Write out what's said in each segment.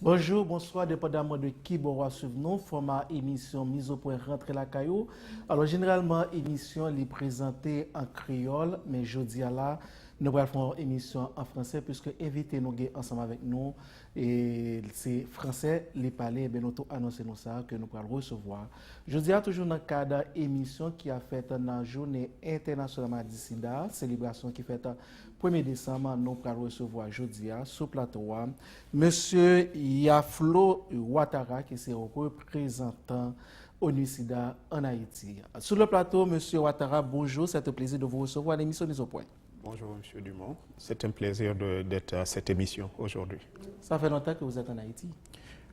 Bonjour, bonsoir, dépendamment de qui bon suivre nous, format émission mise au point rentrer la caillou. Alors généralement émission est présentée en créole, mais jeudi à là, nous allons faire une émission en français puisque invité nous ensemble avec nous et c'est français les parler ben nous annoncer nous ça que nous allons recevoir. Jeudi à toujours dans le cadre émission qui a fait dans la journée internationale du sida, célébration qui fait 1er décembre, nous allons recevoir jeudi sur plateau Monsieur Yaflo Ouattara, qui est représentant ONU-SIDA en Haïti. Sur le plateau, Monsieur Ouattara, bonjour, c'est un plaisir de vous recevoir à l'émission Mise au point. Bonjour, Monsieur Dumont. C'est un plaisir d'être à cette émission aujourd'hui. Ça fait longtemps que vous êtes en Haïti?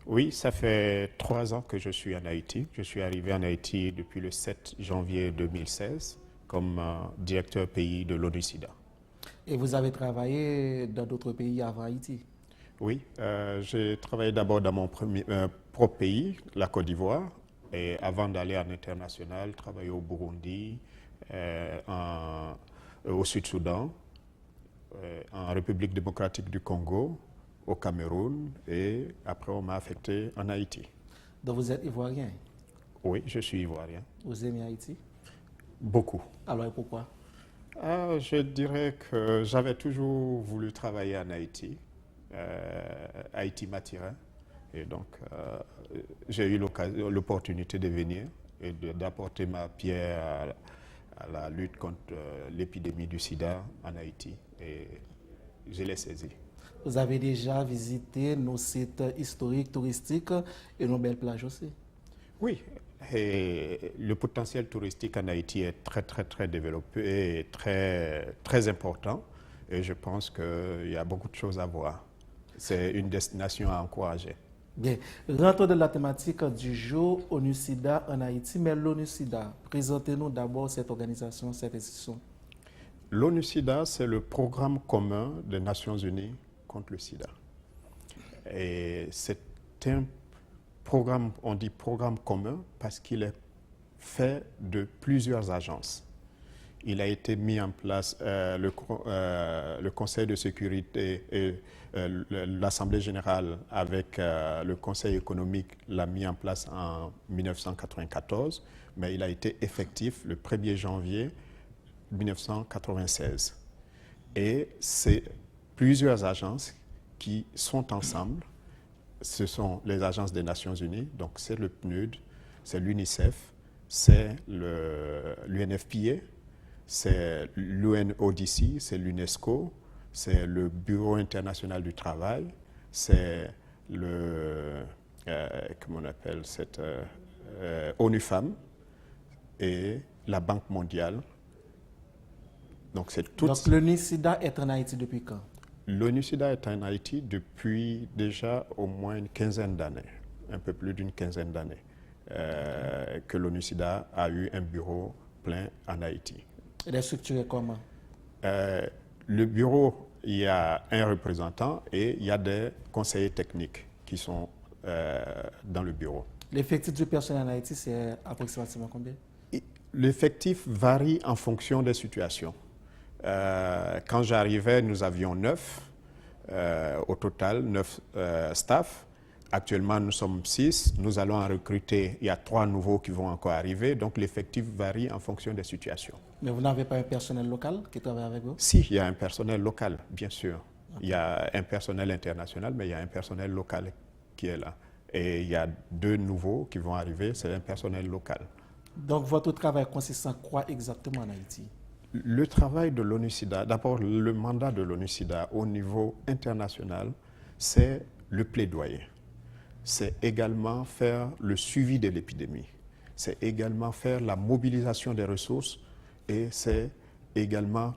Oui, ça fait 3 ans que je suis en Haïti. Je suis arrivé en Haïti depuis le 7 janvier 2016 comme directeur pays de l'ONU-SIDA. Et vous avez travaillé dans d'autres pays avant Haïti? Oui, j'ai travaillé d'abord dans mon propre pays, la Côte d'Ivoire, et avant d'aller en international, travailler au Burundi, au Sud-Soudan, en République démocratique du Congo, au Cameroun, et après on m'a affecté en Haïti. Donc vous êtes ivoirien? Oui, je suis ivoirien. Vous aimez Haïti? Beaucoup. Alors et pourquoi? Je dirais que j'avais toujours voulu travailler en Haïti. Haïti m'attirait. Et donc, j'ai eu l'opportunité de venir et d'apporter ma pierre à la lutte contre l'épidémie du sida en Haïti. Et je l'ai saisi. Vous avez déjà visité nos sites historiques, touristiques et nos belles plages aussi? Oui, et le potentiel touristique en Haïti est très développé et très important. Et je pense qu'il y a beaucoup de choses à voir. C'est une destination à encourager. Bien, rentrons dans la thématique du jour ONU-SIDA en Haïti, mais l'ONU-SIDA, présentez-nous d'abord cette organisation, cette institution. L'ONU-SIDA, c'est le programme commun des Nations Unies contre le sida. Et c'est un programme, on dit programme commun parce qu'il est fait de plusieurs agences. Il a été mis en place, le Conseil de sécurité et l'Assemblée générale avec le Conseil économique l'a mis en place en 1994, mais il a été effectif le 1er janvier 1996. Et c'est plusieurs agences qui sont ensemble. Ce sont les agences des Nations Unies, donc c'est le PNUD, c'est l'UNICEF, c'est l'UNFPA, c'est l'UNODC, c'est l'UNESCO, c'est le Bureau international du travail, c'est comment on appelle cette ONU Femmes et la Banque mondiale. Donc l'ONU-SIDA est en Haïti depuis quand? L'ONU-SIDA est en Haïti depuis déjà au moins une quinzaine d'années, un peu plus d'une quinzaine d'années, que l'ONU-SIDA a eu un bureau plein en Haïti. Il est structuré comment? Le bureau, il y a un représentant et il y a des conseillers techniques qui sont dans le bureau. L'effectif du personnel en Haïti, c'est approximativement combien? L'effectif varie en fonction des situations. Quand j'arrivais, nous avions 9 au total, 9 staff. Actuellement, nous sommes 6. Nous allons en recruter. Il y a 3 nouveaux qui vont encore arriver. Donc, l'effectif varie en fonction des situations. Mais vous n'avez pas un personnel local qui travaille avec vous? Si, il y a un personnel local, bien sûr. Okay. Il y a un personnel international, mais il y a un personnel local qui est là. Et il y a 2 nouveaux qui vont arriver. C'est un personnel local. Donc, votre travail consiste en quoi exactement en Haïti? Le travail de l'ONU-SIDA, d'abord le mandat de l'ONU-SIDA au niveau international, c'est le plaidoyer. C'est également faire le suivi de l'épidémie. C'est également faire la mobilisation des ressources et c'est également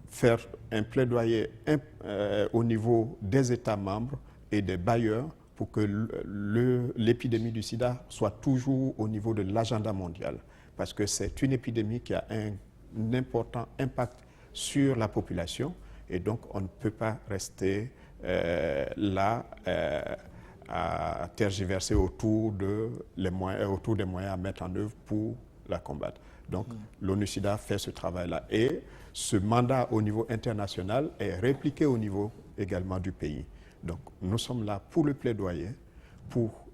faire un plaidoyer au niveau des États membres et des bailleurs pour que l'épidémie du sida soit toujours au niveau de l'agenda mondial. Parce que c'est une épidémie qui a un important impact sur la population et donc on ne peut pas rester là à tergiverser autour des moyens à mettre en œuvre pour la combattre. Donc l'ONU-SIDA fait ce travail-là et ce mandat au niveau international est répliqué au niveau également du pays. Donc nous sommes là pour le plaidoyer, pour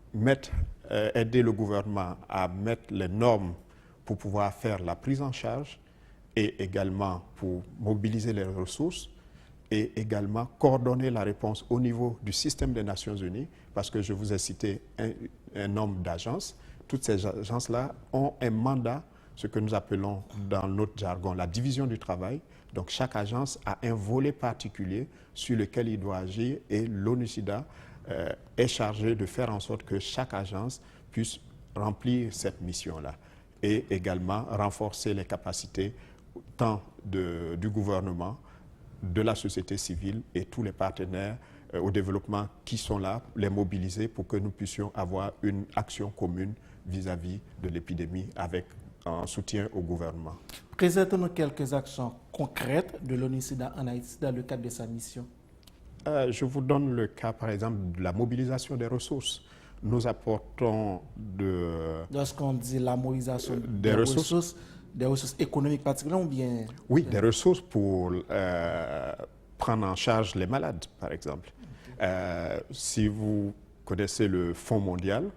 aider le gouvernement à mettre les normes pour pouvoir faire la prise en charge et également pour mobiliser les ressources et également coordonner la réponse au niveau du système des Nations Unies, parce que je vous ai cité un nombre d'agences. Toutes ces agences-là ont un mandat, ce que nous appelons dans notre jargon la division du travail. Donc chaque agence a un volet particulier sur lequel il doit agir et l'ONU-SIDA est chargé de faire en sorte que chaque agence puisse remplir cette mission-là et également renforcer les capacités tant du gouvernement, de la société civile et tous les partenaires au développement qui sont là, les mobiliser pour que nous puissions avoir une action commune vis-à-vis de l'épidémie avec un soutien au gouvernement. Présentez-nous quelques actions concrètes de l'ONU-SIDA en Haïti dans le cadre de sa mission. Je vous donne le cas, par exemple, de la mobilisation des ressources. Nous apportons lorsqu'on dit la mobilisation des ressources économiques particulièrement ou bien... Oui, des ressources pour prendre en charge les malades, par exemple. Si vous connaissez le Fonds mondial,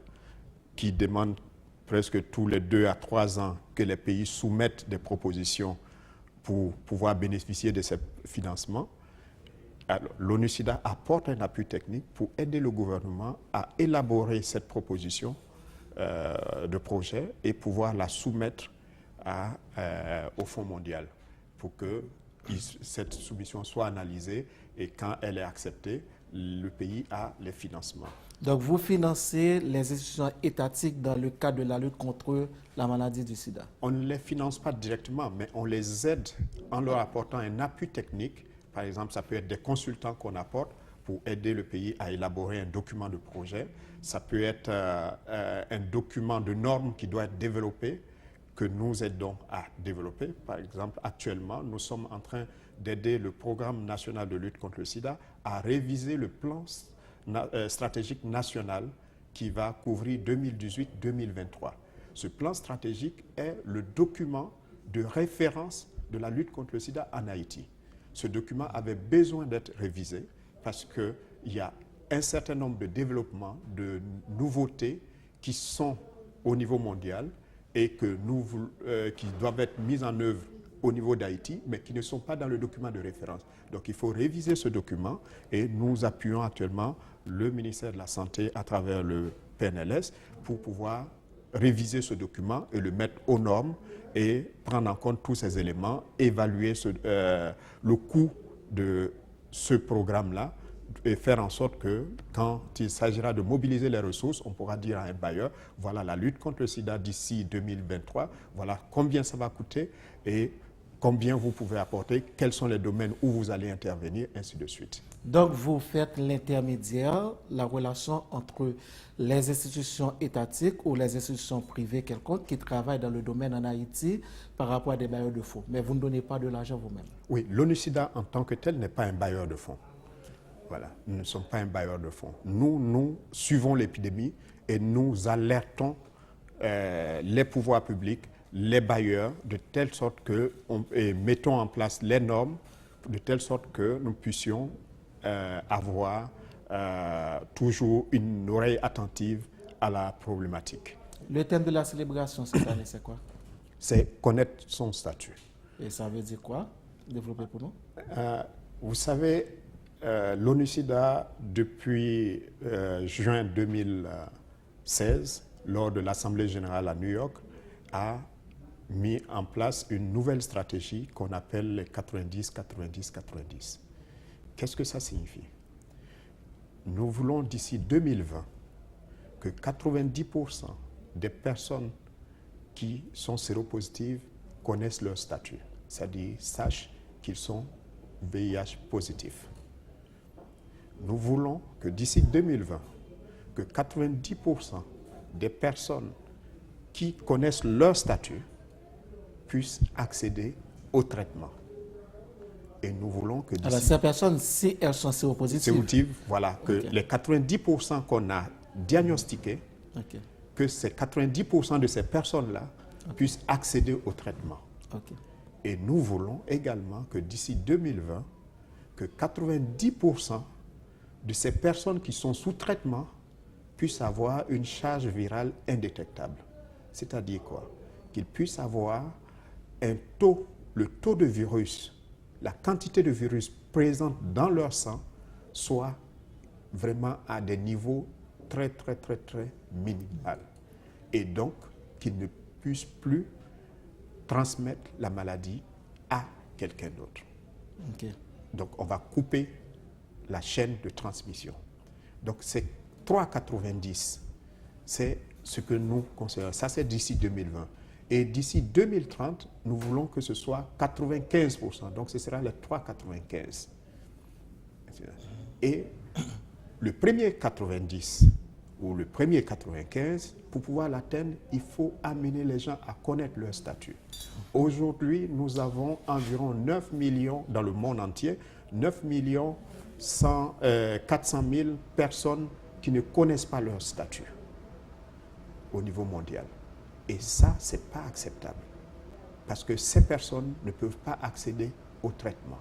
qui demande presque tous les 2 à 3 ans que les pays soumettent des propositions pour pouvoir bénéficier de ces financements, l'ONU-SIDA apporte un appui technique pour aider le gouvernement à élaborer cette proposition de projet et pouvoir la soumettre au Fonds mondial pour que cette soumission soit analysée et quand elle est acceptée, le pays a les financements. Donc vous financez les institutions étatiques dans le cadre de la lutte contre la maladie du sida? On ne les finance pas directement, mais on les aide en leur apportant un appui technique. Par exemple, ça peut être des consultants qu'on apporte pour aider le pays à élaborer un document de projet. Ça peut être un document de normes qui doit être développé, que nous aidons à développer. Par exemple, actuellement, nous sommes en train d'aider le Programme national de lutte contre le sida à réviser le plan stratégique national qui va couvrir 2018-2023. Ce plan stratégique est le document de référence de la lutte contre le sida en Haïti. Ce document avait besoin d'être révisé parce qu'il y a un certain nombre de développements, de nouveautés qui sont au niveau mondial et qui doivent être mises en œuvre au niveau d'Haïti, mais qui ne sont pas dans le document de référence. Donc il faut réviser ce document et nous appuyons actuellement le ministère de la Santé à travers le PNLS pour pouvoir réviser ce document et le mettre aux normes et prendre en compte tous ces éléments, évaluer le coût de ce programme-là et faire en sorte que quand il s'agira de mobiliser les ressources, on pourra dire à un bailleur, voilà la lutte contre le sida d'ici 2023, voilà combien ça va coûter et combien vous pouvez apporter, quels sont les domaines où vous allez intervenir, ainsi de suite. Donc, vous faites l'intermédiaire, la relation entre les institutions étatiques ou les institutions privées quelconques qui travaillent dans le domaine en Haïti par rapport à des bailleurs de fonds. Mais vous ne donnez pas de l'argent vous-même. Oui, l'ONU-SIDA en tant que tel n'est pas un bailleur de fonds. Voilà, nous ne sommes pas un bailleur de fonds. Nous suivons l'épidémie et nous alertons les pouvoirs publics, les bailleurs, de telle sorte que et mettons en place les normes, de telle sorte que nous puissions avoir toujours une oreille attentive à la problématique. Le thème de la célébration cette année, c'est quoi? C'est connaître son statut. Et ça veut dire quoi? Développez pour nous. Vous savez, l'ONU-SIDA, depuis juin 2016, lors de l'Assemblée générale à New York, a mis en place une nouvelle stratégie qu'on appelle les 90-90-90. Qu'est-ce que ça signifie? Nous voulons d'ici 2020 que 90% des personnes qui sont séropositives connaissent leur statut, c'est-à-dire sachent qu'ils sont VIH positifs. Nous voulons que d'ici 2020, que 90% des personnes qui connaissent leur statut puissent accéder au traitement. Et nous voulons que d'ici... Alors, ces personnes, si elles sont séropositives... Voilà, que les 90% qu'on a diagnostiqués, que ces 90% de ces personnes-là puissent accéder au traitement. Et nous voulons également que d'ici 2020, que 90% de ces personnes qui sont sous traitement puissent avoir une charge virale indétectable. C'est-à-dire quoi? Qu'ils puissent avoir le taux de virus, la quantité de virus présente dans leur sang soit vraiment à des niveaux très minimaux. Et donc, qu'ils ne puissent plus transmettre la maladie à quelqu'un d'autre. Okay. Donc, on va couper la chaîne de transmission. Donc, c'est 3,90. C'est ce que nous considérons. Ça, c'est d'ici 2020. Et d'ici 2030, nous voulons que ce soit 95%. Donc, ce sera les 3,95. Et le premier 90 ou le premier 95, pour pouvoir l'atteindre, il faut amener les gens à connaître leur statut. Aujourd'hui, nous avons environ 9 millions dans le monde entier, 9 millions 400 000 personnes qui ne connaissent pas leur statut au niveau mondial. Et ça, ce n'est pas acceptable. Parce que ces personnes ne peuvent pas accéder au traitement.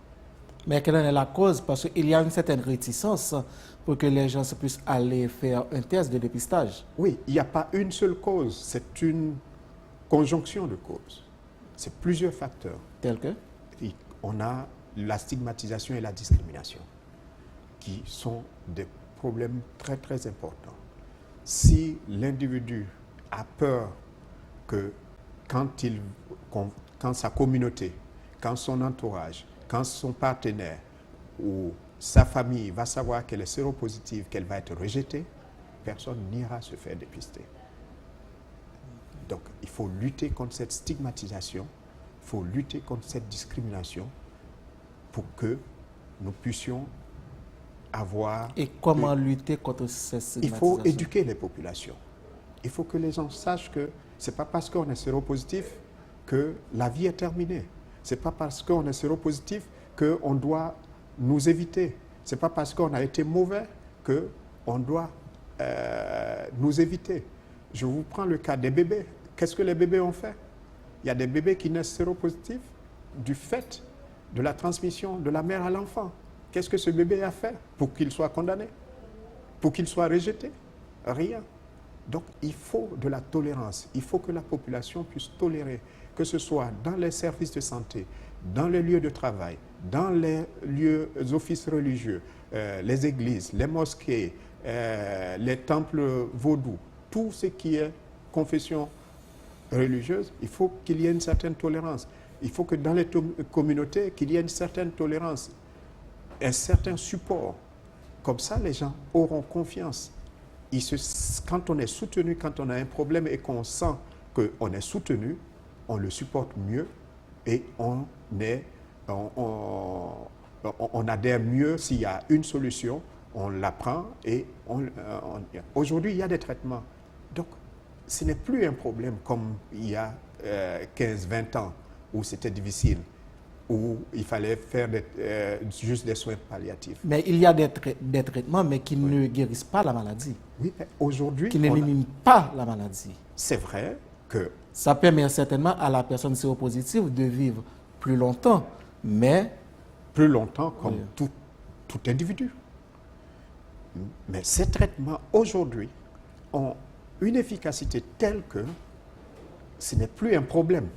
Mais quelle en est la cause? Parce qu'il y a une certaine réticence pour que les gens puissent aller faire un test de dépistage. Oui, il n'y a pas une seule cause, c'est une conjonction de causes. C'est plusieurs facteurs. Tel que? On a la stigmatisation et la discrimination, qui sont des problèmes très importants. Si l'individu a peur que quand sa communauté, quand son entourage, quand son partenaire ou sa famille va savoir qu'elle est séropositive, qu'elle va être rejetée, personne n'ira se faire dépister. Donc, il faut lutter contre cette stigmatisation, il faut lutter contre cette discrimination pour que nous puissions avoir... Et comment lutter contre cette stigmatisation? Il faut éduquer les populations. Il faut que les gens sachent que ce n'est pas parce qu'on est séropositif que la vie est terminée. Ce n'est pas parce qu'on est séropositif qu'on doit nous éviter. Ce n'est pas parce qu'on a été mauvais qu'on doit nous éviter. Je vous prends le cas des bébés. Qu'est-ce que les bébés ont fait? Il y a des bébés qui naissent séropositifs du fait de la transmission de la mère à l'enfant. Qu'est-ce que ce bébé a fait pour qu'il soit condamné? Pour qu'il soit rejeté? Rien. Donc, il faut de la tolérance. Il faut que la population puisse tolérer, que ce soit dans les services de santé, dans les lieux de travail, dans les lieux, les offices religieux, les églises, les mosquées, les temples vaudous, tout ce qui est confession religieuse, il faut qu'il y ait une certaine tolérance. Il faut que dans les communautés, qu'il y ait une certaine tolérance, un certain support. Comme ça, les gens auront confiance. Quand on est soutenu, quand on a un problème et qu'on sent qu'on est soutenu, on le supporte mieux et on adhère mieux. S'il y a une solution, on la prend et aujourd'hui, il y a des traitements. Donc, ce n'est plus un problème comme il y a 15-20 ans où c'était difficile, où il fallait faire juste des soins palliatifs. Mais il y a des traitements, mais qui ne guérissent pas la maladie. Oui, mais aujourd'hui... Qui n'éliminent pas la maladie. C'est vrai que... Ça permet certainement à la personne séropositive de vivre plus longtemps, mais... Plus longtemps comme tout individu. Mais ces traitements, aujourd'hui, ont une efficacité telle que ce n'est plus un problème.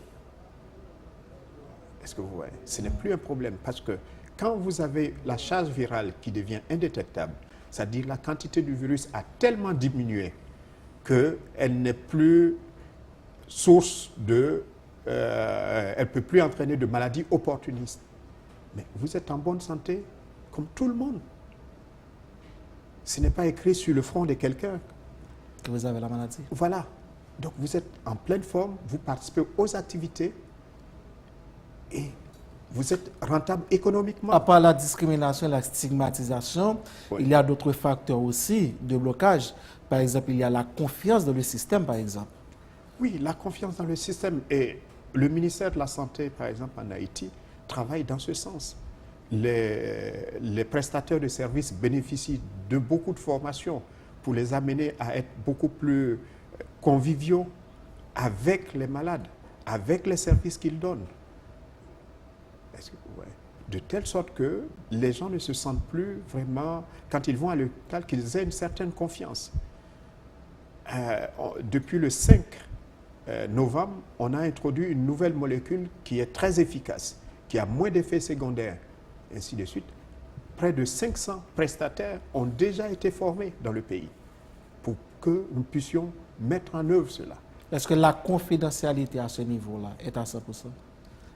Est-ce que vous voyez? Ce n'est plus un problème parce que quand vous avez la charge virale qui devient indétectable, c'est-à-dire la quantité du virus a tellement diminué qu'elle n'est plus source de... elle ne peut plus entraîner de maladies opportunistes. Mais vous êtes en bonne santé comme tout le monde. Ce n'est pas écrit sur le front de quelqu'un que vous avez la maladie. Voilà. Donc vous êtes en pleine forme, vous participez aux activités et vous êtes rentable économiquement. À part la discrimination et la stigmatisation, il y a d'autres facteurs aussi de blocage. Par exemple, il y a la confiance dans le système, par exemple. Oui, la confiance dans le système. Et le ministère de la Santé, par exemple, en Haïti, travaille dans ce sens. Les prestataires de services bénéficient de beaucoup de formations pour les amener à être beaucoup plus conviviaux avec les malades, avec les services qu'ils donnent. Est-ce que vous voyez? de telle sorte que les gens ne se sentent plus vraiment, quand ils vont à l'hôpital, qu'ils aient une certaine confiance. Depuis le 5 novembre, on a introduit une nouvelle molécule qui est très efficace, qui a moins d'effets secondaires, ainsi de suite. Près de 500 prestataires ont déjà été formés dans le pays pour que nous puissions mettre en œuvre cela. Est-ce que la confidentialité à ce niveau-là est à 100%?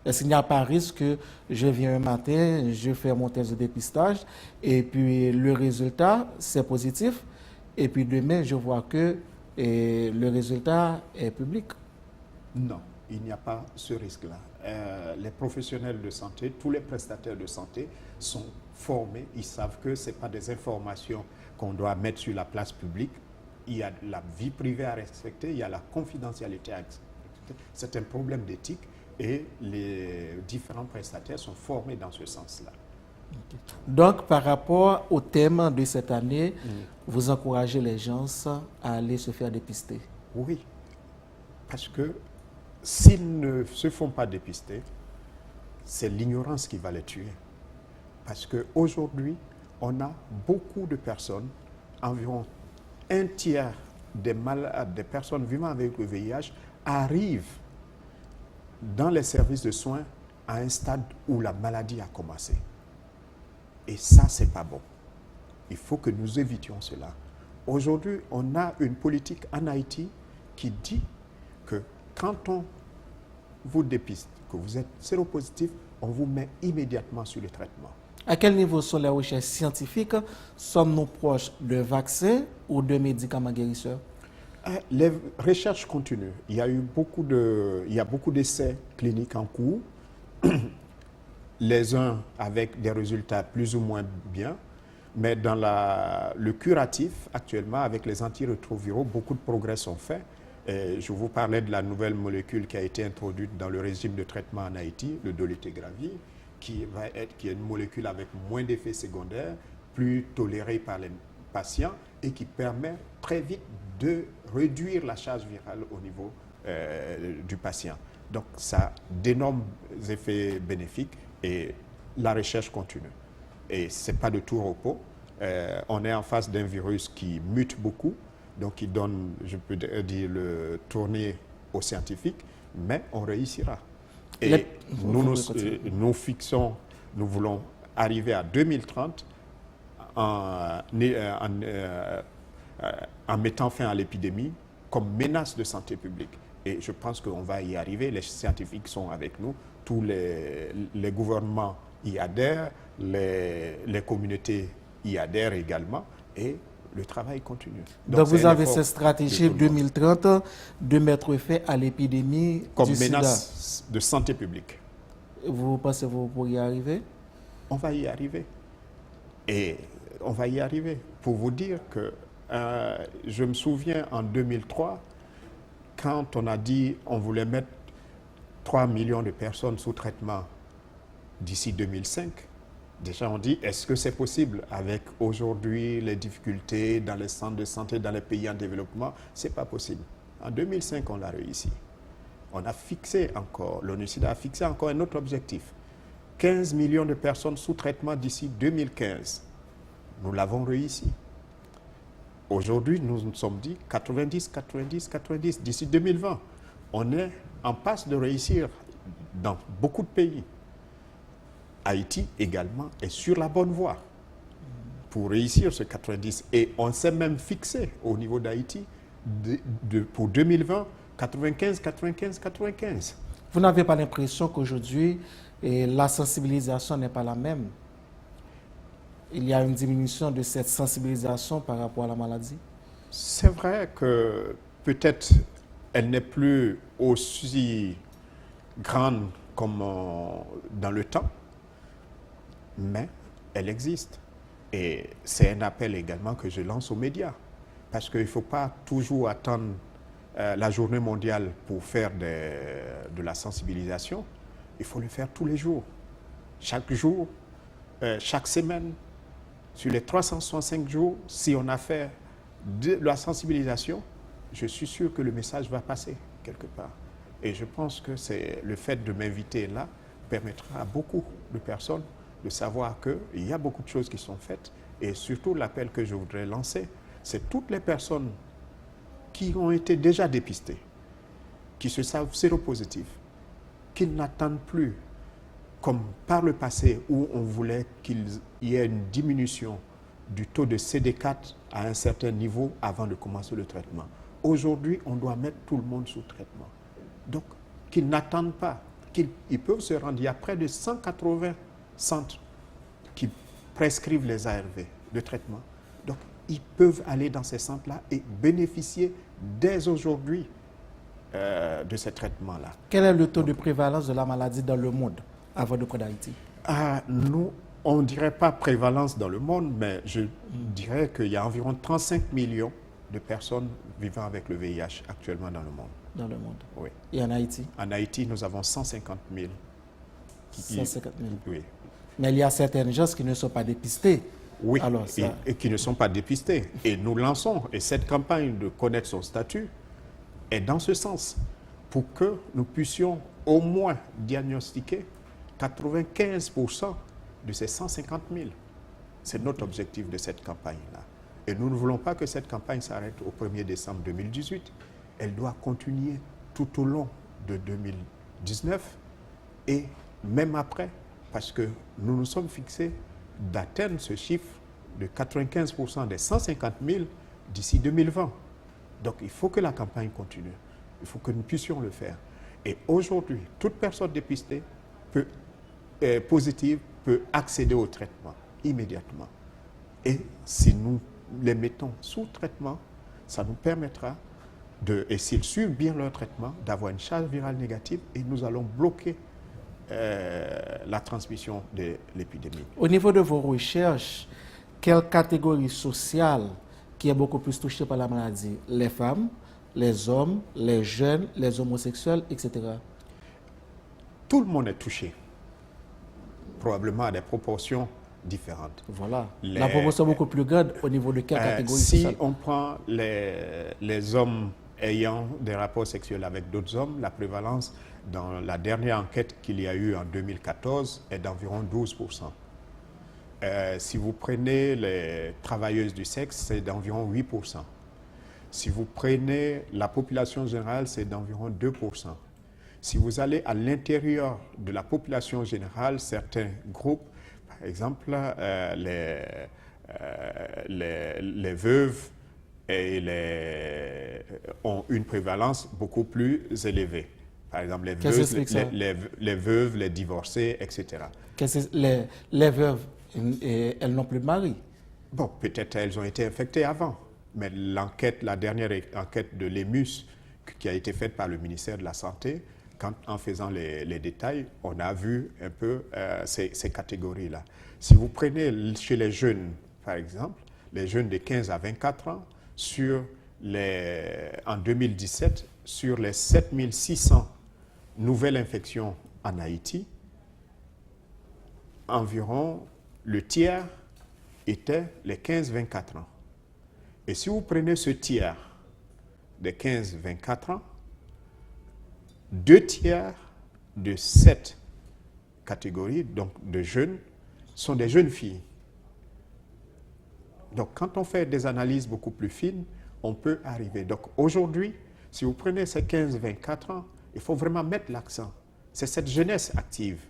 Est-ce qu'il n'y a pas risque que je viens un matin, je fais mon test de dépistage et puis le résultat, c'est positif et puis demain, je vois que le résultat est public? Non, il n'y a pas ce risque-là. Les professionnels de santé, tous les prestataires de santé sont formés, ils savent que ce n'est pas des informations qu'on doit mettre sur la place publique. Il y a la vie privée à respecter, il y a la confidentialité à respecter. C'est un problème d'éthique et les différents prestataires sont formés dans ce sens-là. Okay. Donc, par rapport au thème de cette année, vous encouragez les gens à aller se faire dépister? Oui, parce que s'ils ne se font pas dépister, c'est l'ignorance qui va les tuer. Parce qu'aujourd'hui, on a beaucoup de personnes, environ un tiers des malades, des personnes vivant avec le VIH, arrivent dans les services de soins à un stade où la maladie a commencé. Et ça, ce n'est pas bon. Il faut que nous évitions cela. Aujourd'hui, on a une politique en Haïti qui dit que quand on vous dépiste, que vous êtes séropositif, on vous met immédiatement sur le traitement. À quel niveau sont les recherches scientifiques? Sommes-nous proches de vaccins ou de médicaments guérisseurs? Les recherches continuent. Il y a beaucoup d'essais cliniques en cours, les uns avec des résultats plus ou moins bien, mais dans le curatif, actuellement, avec les antirétroviraux, beaucoup de progrès sont faits. Et je vous parlais de la nouvelle molécule qui a été introduite dans le régime de traitement en Haïti, le dolutegravir, qui est une molécule avec moins d'effets secondaires, plus tolérée par les patients et qui permet très vite de réduire la charge virale au niveau du patient. Donc, ça a d'énormes effets bénéfiques et la recherche continue. Et ce n'est pas de tout repos. On est en face d'un virus qui mute beaucoup, donc qui donne, je peux dire, le tournis aux scientifiques, mais on réussira. Et nous fixons, nous voulons arriver à 2030 en mettant fin à l'épidémie comme menace de santé publique. Et je pense qu'on va y arriver, les scientifiques sont avec nous, tous les gouvernements y adhèrent, les communautés y adhèrent également, et le travail continue. Donc vous avez cette stratégie 2030 de mettre fin à l'épidémie comme du menace sida. De santé publique. Vous pensez que vous pourriez y arriver? On va y arriver. Et on va y arriver. Pour vous dire que je me souviens en 2003, quand on a dit on voulait mettre 3 millions de personnes sous traitement d'ici 2005, déjà on dit est-ce que c'est possible avec aujourd'hui les difficultés dans les centres de santé dans les pays en développement? Ce n'est pas possible. En 2005, on l'a réussi. On a fixé encore, l'ONU-SIDA a fixé encore un autre objectif. 15 millions de personnes sous traitement d'ici 2015. Nous l'avons réussi. Aujourd'hui, nous nous sommes dit 90, 90, 90 d'ici 2020. On est en passe de réussir dans beaucoup de pays. Haïti également est sur la bonne voie pour réussir ce 90. Et on s'est même fixé au niveau d'Haïti pour 2020, 95, 95, 95. Vous n'avez pas l'impression qu'aujourd'hui, la sensibilisation n'est pas la même? Il y a une diminution de cette sensibilisation par rapport à la maladie? C'est vrai que peut-être elle n'est plus aussi grande comme dans le temps, mais elle existe. Et c'est un appel également que je lance aux médias, parce qu'il ne faut pas toujours attendre la journée mondiale pour faire de la sensibilisation. Il faut le faire tous les jours, chaque jour, chaque semaine. Sur les 365 jours, si on a fait de la sensibilisation, je suis sûr que le message va passer quelque part. Et je pense que c'est le fait de m'inviter là permettra à beaucoup de personnes de savoir qu'il y a beaucoup de choses qui sont faites. Et surtout, l'appel que je voudrais lancer, c'est toutes les personnes qui ont été déjà dépistées, qui se savent séropositifs, qui n'attendent plus, comme par le passé où on voulait qu'il y ait une diminution du taux de CD4 à un certain niveau avant de commencer le traitement. Aujourd'hui, on doit mettre tout le monde sous traitement. Donc, qu'ils n'attendent pas, qu'ils peuvent se rendre. Il y a près de 180 centres qui prescrivent les ARV de traitement. Donc, ils peuvent aller dans ces centres-là et bénéficier dès aujourd'hui de ces traitements-là. Quel est le taux de prévalence de la maladie dans le monde avant de prendre Haïti? Nous, on ne dirait pas prévalence dans le monde, mais je dirais qu'il y a environ 35 millions de personnes vivant avec le VIH actuellement dans le monde. Dans le monde. Oui. Et en Haïti? En Haïti, nous avons 150 000. 150 000. Oui. Mais il y a certaines gens qui ne sont pas dépistés. Oui, Alors, ça... et qui ne sont pas dépistés. Et nous lançons, et cette campagne de connaître son statut est dans ce sens, pour que nous puissions au moins diagnostiquer 95% de ces 150 000. C'est notre objectif de cette campagne-là. Et nous ne voulons pas que cette campagne s'arrête au 1er décembre 2018. Elle doit continuer tout au long de 2019 et même après, parce que nous nous sommes fixés d'atteindre ce chiffre de 95% des 150 000 d'ici 2020. Donc il faut que la campagne continue. Il faut que nous puissions le faire. Et aujourd'hui, toute personne dépistée positive peut accéder au traitement immédiatement. Et si nous les mettons sous traitement, ça nous permettra et s'ils suivent bien leur traitement, d'avoir une charge virale négative et nous allons bloquer la transmission de l'épidémie. Au niveau de vos recherches, quelle catégorie sociale qui est beaucoup plus touchée par la maladie? Les femmes, les hommes, les jeunes, les homosexuels, etc. Tout le monde est touché, probablement à des proportions différentes. Voilà. La proportion est beaucoup plus grande au niveau de quelle catégorie sociale? Si on prend les hommes ayant des rapports sexuels avec d'autres hommes, la prévalence dans la dernière enquête qu'il y a eu en 2014 est d'environ 12%. Si vous prenez les travailleuses du sexe, c'est d'environ 8%. Si vous prenez la population générale, c'est d'environ 2%. Si vous allez à l'intérieur de la population générale, certains groupes, par exemple, les veuves ont une prévalence beaucoup plus élevée. Par exemple, les veuves, les divorcés, etc. Les veuves, elles n'ont plus de mari. Bon, peut-être elles ont été infectées avant, mais la dernière enquête de l'EMUS qui a été faite par le ministère de la Santé, en faisant les détails, on a vu un peu ces catégories-là. Si vous prenez chez les jeunes, par exemple, les jeunes de 15 à 24 ans, en 2017, sur les 7600 nouvelles infections en Haïti, environ le tiers étaient les 15-24 ans. Et si vous prenez ce tiers des 15-24 ans, 2 tiers de cette catégorie, donc de jeunes, sont des jeunes filles. Donc, quand on fait des analyses beaucoup plus fines, on peut arriver. Donc, aujourd'hui, si vous prenez ces 15-24 ans, il faut vraiment mettre l'accent. C'est cette jeunesse active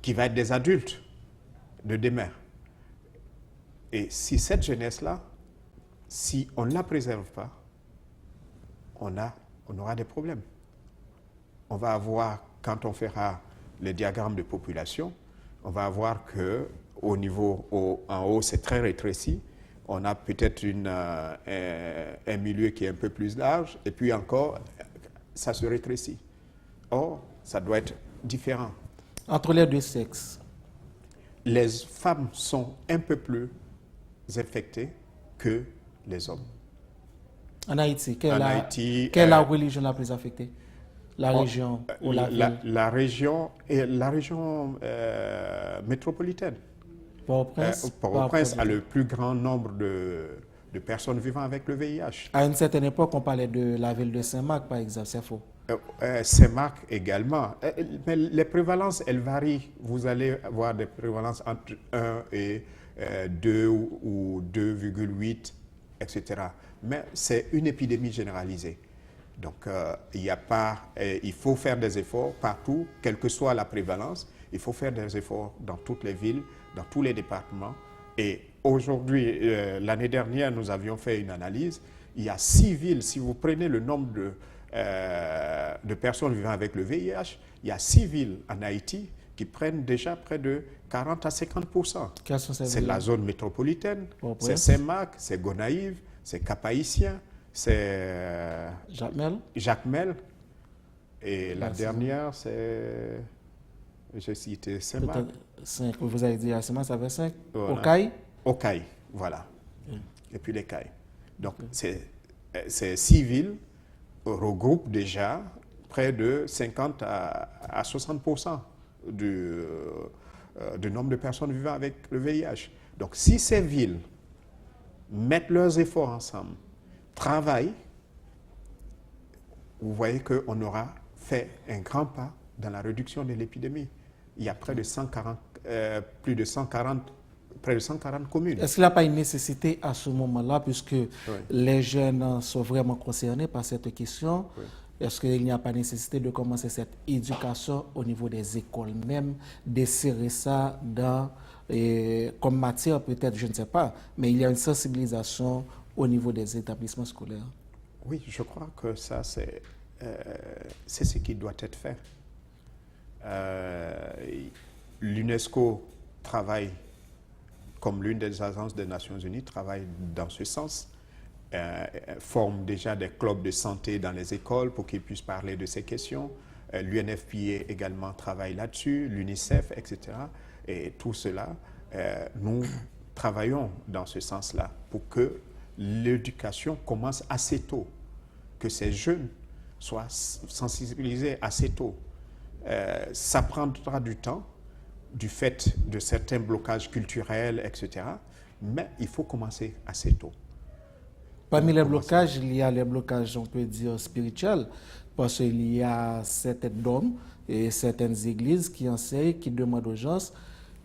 qui va être des adultes de demain. Et si cette jeunesse-là, si on ne la préserve pas, on aura des problèmes. On va avoir, quand on fera les diagrammes de population, on va voir que au niveau en haut, c'est très rétréci. On a peut-être un milieu qui est un peu plus large, et puis encore, ça se rétrécit. Or, ça doit être différent. Entre les deux sexes, les femmes sont un peu plus infectées que les hommes. En Haïti, quelle est la religion la plus affectée? La région ou la ville? La région métropolitaine. Port-au-Prince a le plus grand nombre de personnes vivant avec le VIH. À une certaine époque, on parlait de la ville de Saint-Marc, par exemple, c'est faux. CEMAC également. Mais les prévalences, elles varient. Vous allez avoir des prévalences entre 1 et 2 ou 2,8, etc. Mais c'est une épidémie généralisée. Donc, il faut faire des efforts partout, quelle que soit la prévalence. Il faut faire des efforts dans toutes les villes, dans tous les départements. Et aujourd'hui, l'année dernière, nous avions fait une analyse. Il y a 6 villes, si vous prenez le nombre de personnes vivant avec le VIH, il y a 6 villes en Haïti qui prennent déjà près de 40 à 50%. C'est la zone métropolitaine, c'est CEMAC, c'est Gonaïves, c'est Cap-Haïtien, c'est Jacmel. Et la dernière, c'est... J'ai cité CEMAC. 5, vous avez dit à CEMAC, ça fait 5. Voilà. Okaï? Okaï, voilà. Et puis les Cailles. Donc, ces 6 villes regroupent déjà près de 50 à 60% du nombre de personnes vivant avec le VIH. Donc, si ces villes mettent leurs efforts ensemble, travaillent, vous voyez qu'on aura fait un grand pas dans la réduction de l'épidémie. Il y a près de 140 communes. Est-ce qu'il n'y a pas une nécessité à ce moment-là, puisque les jeunes sont vraiment concernés par cette question? Oui. Est-ce qu'il n'y a pas nécessité de commencer cette éducation au niveau des écoles même, d'insérer ça dans, comme matière peut-être, je ne sais pas, mais il y a une sensibilisation au niveau des établissements scolaires? Oui, je crois que ça, c'est ce qui doit être fait. L'UNESCO travaille, comme l'une des agences des Nations Unies, travaille dans ce sens, forme déjà des clubs de santé dans les écoles pour qu'ils puissent parler de ces questions. L'UNFPA également travaille là-dessus, l'UNICEF, etc. Et tout cela, nous travaillons dans ce sens-là pour que l'éducation commence assez tôt, que ces jeunes soient sensibilisés assez tôt. Ça prendra du temps, du fait de certains blocages culturels, etc. Mais il faut commencer assez tôt. Parmi les blocages, il y a les blocages, on peut dire, spirituels, parce qu'il y a certains dogmes et certaines églises qui enseignent, qui demandent aux gens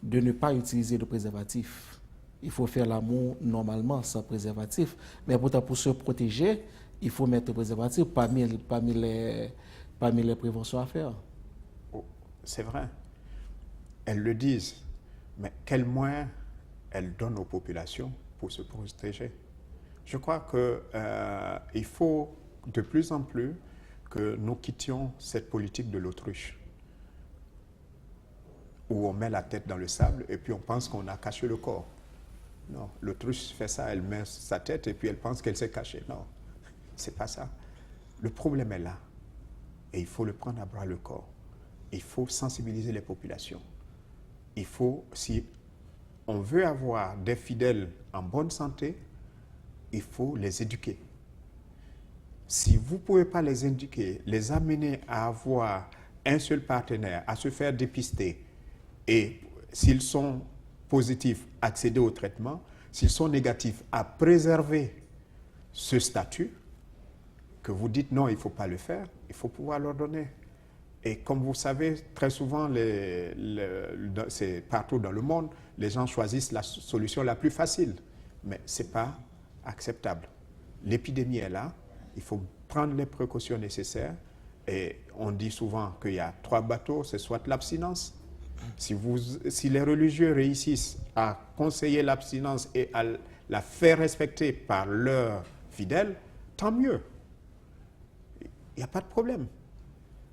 de ne pas utiliser de préservatif. Il faut faire l'amour normalement sans préservatif. Mais pourtant, pour se protéger, il faut mettre le préservatif parmi les préventions à faire. Oh, c'est vrai. Elles le disent. Mais quels moyens elles donnent aux populations pour se protéger? Je crois qu'il faut de plus en plus que nous quittions cette politique de l'autruche, où on met la tête dans le sable et puis on pense qu'on a caché le corps. Non, l'autruche fait ça, elle met sa tête et puis elle pense qu'elle s'est cachée. Non, c'est pas ça. Le problème est là et il faut le prendre à bras le corps. Il faut sensibiliser les populations. Il faut, si on veut avoir des fidèles en bonne santé, il faut les éduquer. Si vous ne pouvez pas les éduquer, les amener à avoir un seul partenaire, à se faire dépister, et s'ils sont positifs, accéder au traitement, s'ils sont négatifs, à préserver ce statut, que vous dites non, il ne faut pas le faire, il faut pouvoir leur donner. Et comme vous savez, très souvent, c'est partout dans le monde, les gens choisissent la solution la plus facile. Mais ce n'est pas acceptable. L'épidémie est là, il faut prendre les précautions nécessaires. Et on dit souvent qu'il y a 3 bateaux, c'est soit l'abstinence. Si les religieux réussissent à conseiller l'abstinence et à la faire respecter par leurs fidèles, tant mieux. Il n'y a pas de problème.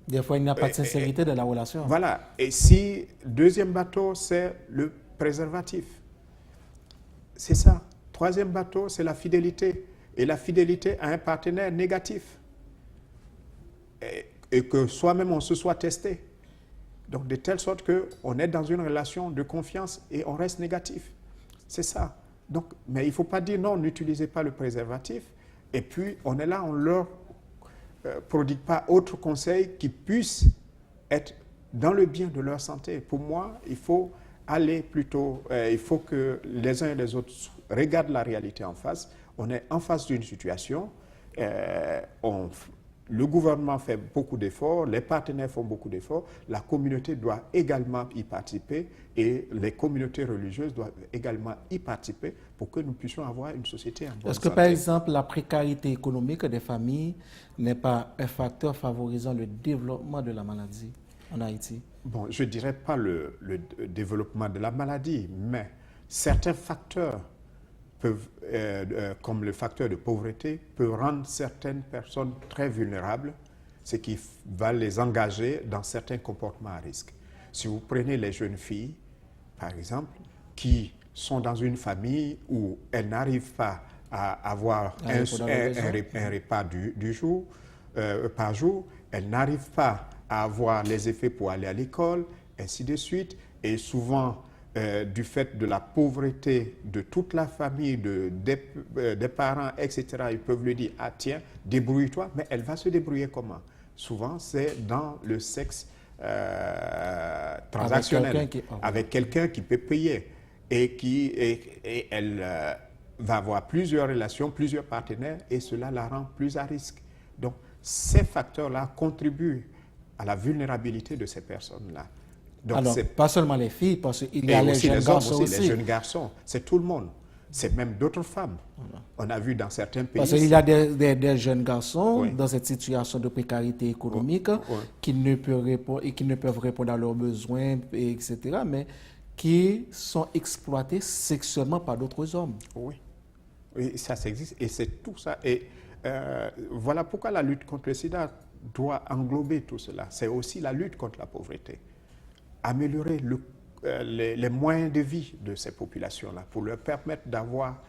Des fois, il n'y a pas de sincérité dans la relation. Voilà. Et si, deuxième bateau, c'est le préservatif. C'est ça. 3e bateau, c'est la fidélité. Et la fidélité à un partenaire négatif. Et que soi-même, on se soit testé. Donc, de telle sorte qu'on est dans une relation de confiance et on reste négatif. C'est ça. Donc, mais il ne faut pas dire non, n'utilisez pas le préservatif. Et puis, on est là, on leur prodigue pas autre conseil qui puisse être dans le bien de leur santé. Pour moi, il faut aller plutôt, il faut que les uns et les autres regardent la réalité en face. On est en face d'une situation, on le gouvernement fait beaucoup d'efforts, les partenaires font beaucoup d'efforts, la communauté doit également y participer et les communautés religieuses doivent également y participer pour que nous puissions avoir une société en bonne santé. Est-ce que, par exemple, la précarité économique des familles n'est pas un facteur favorisant le développement de la maladie en Haïti? Bon, je ne dirais pas le développement de la maladie, mais certains facteurs peuvent, comme le facteur de pauvreté, peut rendre certaines personnes très vulnérables, ce qui va les engager dans certains comportements à risque. Si vous prenez les jeunes filles, par exemple, qui sont dans une famille où elles n'arrivent pas à avoir un repas du jour, par jour, elles n'arrivent pas à avoir les effets pour aller à l'école, ainsi de suite, et souvent, du fait de la pauvreté de toute la famille, des parents, etc., ils peuvent lui dire « Ah tiens, débrouille-toi », mais elle va se débrouiller comment? Souvent, c'est dans le sexe transactionnel, avec quelqu'un qui peut payer, et elle va avoir plusieurs relations, plusieurs partenaires, et cela la rend plus à risque. Donc, ces facteurs-là contribuent à la vulnérabilité de ces personnes-là. Donc, alors, pas seulement les filles, parce qu'il y a les jeunes garçons aussi. Les jeunes garçons, c'est tout le monde. C'est même d'autres femmes. Voilà. On a vu dans certains pays... Parce qu'il y a des jeunes garçons dans cette situation de précarité économique qui ne peuvent répondre à leurs besoins, etc., mais qui sont exploités sexuellement par d'autres hommes. Oui, et ça existe, et c'est tout ça. Et voilà pourquoi la lutte contre le sida doit englober tout cela. C'est aussi la lutte contre la pauvreté. Améliorer les moyens de vie de ces populations-là pour leur permettre d'avoir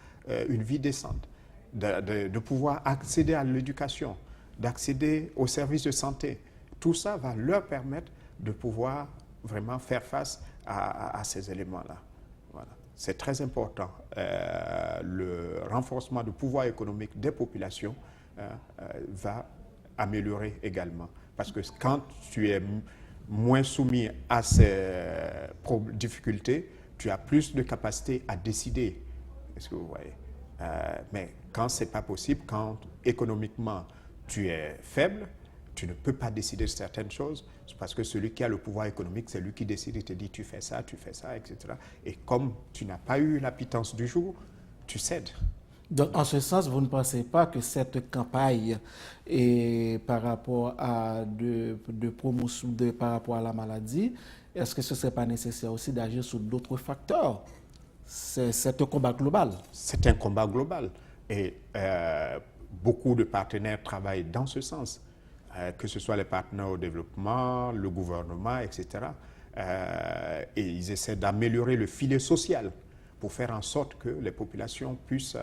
une vie décente, de pouvoir accéder à l'éducation, d'accéder aux services de santé. Tout ça va leur permettre de pouvoir vraiment faire face à ces éléments-là. Voilà. C'est très important. Le renforcement du pouvoir économique des populations va améliorer également. Parce que quand tu es moins soumis à ces difficultés, tu as plus de capacité à décider. Est-ce que vous voyez? Mais quand ce n'est pas possible, quand économiquement tu es faible, tu ne peux pas décider de certaines choses, parce que celui qui a le pouvoir économique, c'est lui qui décide, il te dit tu fais ça, etc. Et comme tu n'as pas eu la pitance du jour, tu cèdes. Donc, en ce sens, vous ne pensez pas que cette campagne par rapport à de promotion par rapport à la maladie, est-ce que ce ne serait pas nécessaire aussi d'agir sur d'autres facteurs? C'est un combat global. C'est un combat global. Et beaucoup de partenaires travaillent dans ce sens, que ce soit les partenaires au développement, le gouvernement, etc. Et ils essaient d'améliorer le filet social pour faire en sorte que les populations puissent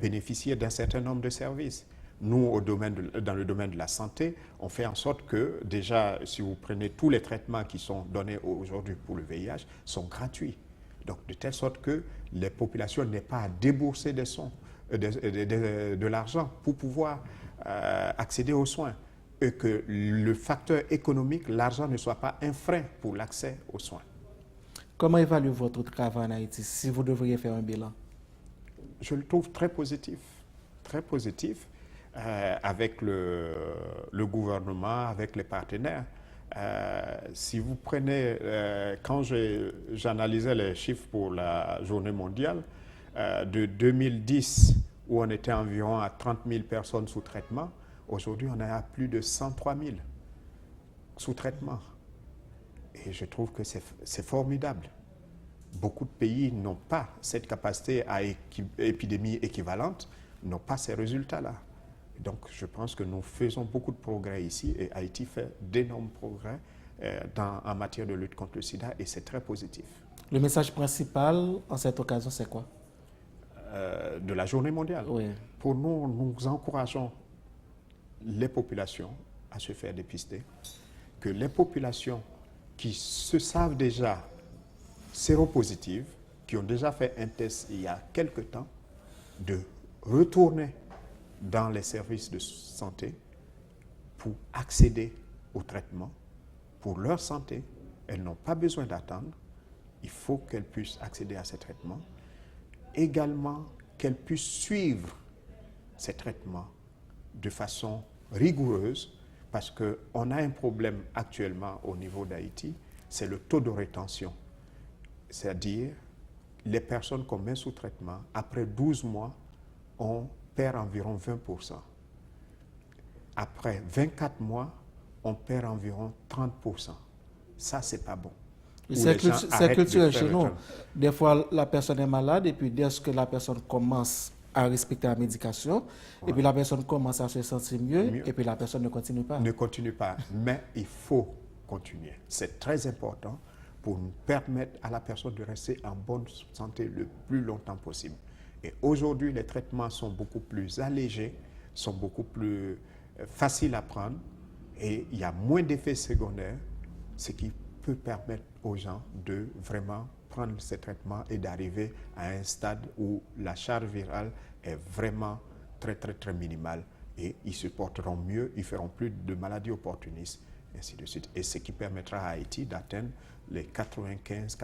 bénéficier d'un certain nombre de services. Nous, dans le domaine de la santé, on fait en sorte que, déjà, si vous prenez tous les traitements qui sont donnés aujourd'hui pour le VIH, sont gratuits. Donc, de telle sorte que les populations n'aient pas à débourser de l'argent pour pouvoir accéder aux soins. Et que le facteur économique, l'argent, ne soit pas un frein pour l'accès aux soins. Comment évaluez votre travail en Haïti si vous devriez faire un bilan? Je le trouve très positif, avec le gouvernement, avec les partenaires. Si vous prenez, quand j'analysais les chiffres pour la journée mondiale, de 2010, où on était environ à 30 000 personnes sous traitement, aujourd'hui on est à plus de 103 000 sous traitement. Et je trouve que c'est formidable. Beaucoup de pays n'ont pas cette capacité à épidémie équivalente, n'ont pas ces résultats-là. Donc je pense que nous faisons beaucoup de progrès ici et Haïti fait d'énormes progrès en matière de lutte contre le sida et c'est très positif. Le message principal en cette occasion, c'est quoi? De la journée mondiale. Oui. Pour nous, nous encourageons les populations à se faire dépister, que les populations qui se savent déjà séropositives, qui ont déjà fait un test il y a quelque temps, de retourner dans les services de santé pour accéder au traitement pour leur santé. Elles n'ont pas besoin d'attendre. Il faut qu'elles puissent accéder à ces traitements. Également, qu'elles puissent suivre ces traitements de façon rigoureuse parce qu'on a un problème actuellement au niveau d'Haïti, c'est le taux de rétention. C'est-à-dire, les personnes qu'on met sous traitement, après 12 mois, on perd environ 20%. Après 24 mois, on perd environ 30%. Ça, c'est pas bon. C'est culturel chez nous. Des fois, la personne est malade et puis dès que la personne commence à respecter la médication, et puis la personne commence à se sentir mieux, et puis la personne ne continue pas. Ne continue pas, mais il faut continuer. C'est très important pour permettre à la personne de rester en bonne santé le plus longtemps possible. Et aujourd'hui, les traitements sont beaucoup plus allégés, sont beaucoup plus faciles à prendre, et il y a moins d'effets secondaires, ce qui peut permettre aux gens de vraiment prendre ces traitements et d'arriver à un stade où la charge virale est vraiment très minimale et ils se porteront mieux, ils feront plus de maladies opportunistes, et ainsi de suite. Et ce qui permettra à Haïti d'atteindre les 95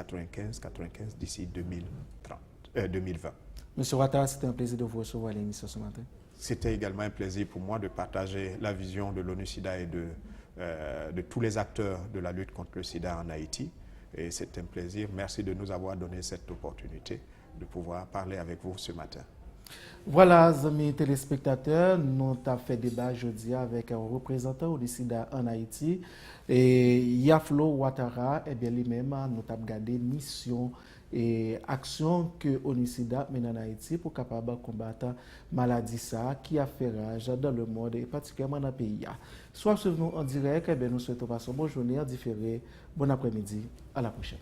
d'ici 2020. Monsieur Ouattara, c'était un plaisir de vous recevoir à l'émission ce matin. C'était également un plaisir pour moi de partager la vision de l'ONU-SIDA et de tous les acteurs de la lutte contre le sida en Haïti. Et c'est un plaisir. Merci de nous avoir donné cette opportunité de pouvoir parler avec vous ce matin. Voilà, amis téléspectateurs, nous avons fait débat aujourd'hui avec un représentant du sida en Haïti. Et Yaflo Ouattara, eh bien, lui-même, nous avons regardé mission et action que l'ONU-SIDA mène en Haïti pour capable combattre la maladie ça qui a fait rage dans le monde et particulièrement dans le pays. Soit suivez-nous en direct, eh bien, nous souhaitons passer une bonne journée, en différé, bon après-midi, à la prochaine.